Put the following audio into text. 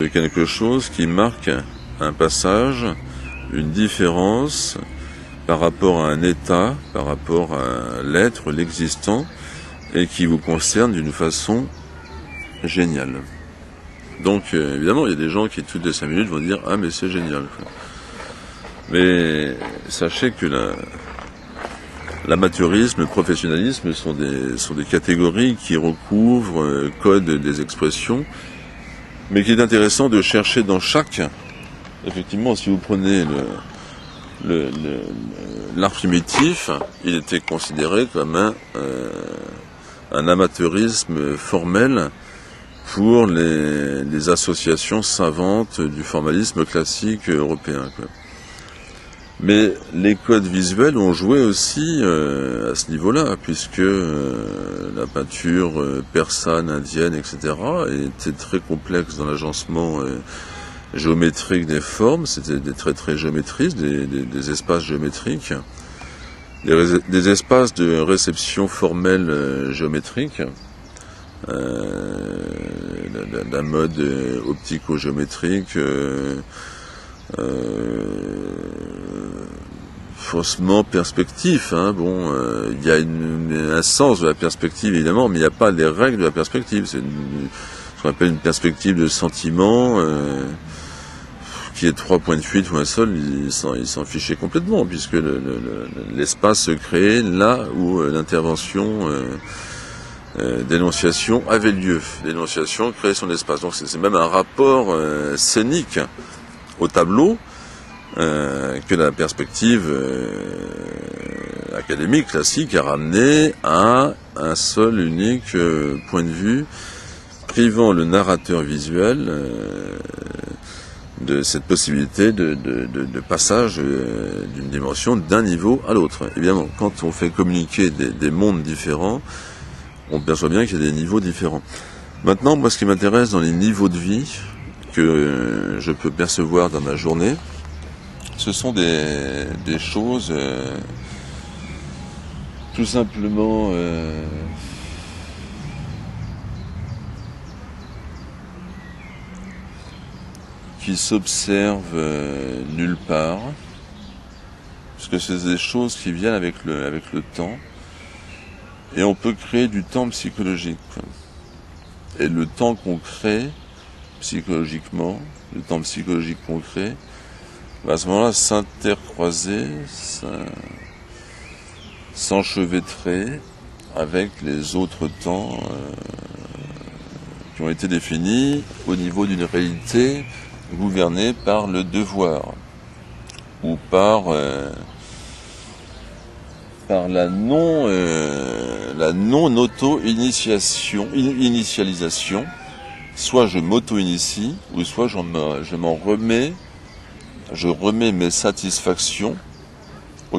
C'est quelque chose qui marque un passage, une différence par rapport à un état, par rapport à l'être, l'existant, et qui vous concerne d'une façon géniale. Donc évidemment, il y a des gens qui toutes les 5 minutes vont dire « Ah mais c'est génial ». Mais sachez que l'amateurisme, le professionnalisme sont des catégories qui recouvrent, codent des expressions, mais qu'il est intéressant de chercher dans chaque. Effectivement, si vous prenez l'art primitif, il était considéré comme un amateurisme formel pour les associations savantes du formalisme classique européen, quoi. Mais les codes visuels ont joué aussi à ce niveau-là, puisque la peinture persane, indienne, etc. était très complexe dans l'agencement géométrique des formes. C'était des traits très géométriques, des espaces géométriques, des espaces de réception formelle géométrique, d'un mode optico-géométrique, faussement perspectif, hein. Bon, il y a un sens de la perspective évidemment, mais il n'y a pas les règles de la perspective. C'est ce qu'on appelle une perspective de sentiment, qui est 3 points de fuite ou un seul, il s'en fichait complètement, puisque l'espace se créait là où l'intervention d'énonciation avait lieu. L'énonciation créait son espace. Donc c'est même un rapport scénique au tableau que la perspective académique classique a ramené à un seul unique point de vue, privant le narrateur visuel de cette possibilité de passage d'une dimension, d'un niveau à l'autre. Évidemment, quand on fait communiquer des mondes différents, on perçoit bien qu'il y a des niveaux différents. Maintenant, moi, ce qui m'intéresse dans les niveaux de vie que je peux percevoir dans ma journée, ce sont des choses tout simplement qui s'observent nulle part, parce que c'est des choses qui viennent avec le temps, et on peut créer du temps psychologique. Et le temps qu'on crée psychologiquement, le temps psychologique qu'on crée, à ce moment-là, s'intercroiser, s'enchevêtrer avec les autres temps qui ont été définis au niveau d'une réalité gouvernée par le devoir ou par la non initialisation. Soit je m'auto-initie, ou soit je m'en remets, je remets mes satisfactions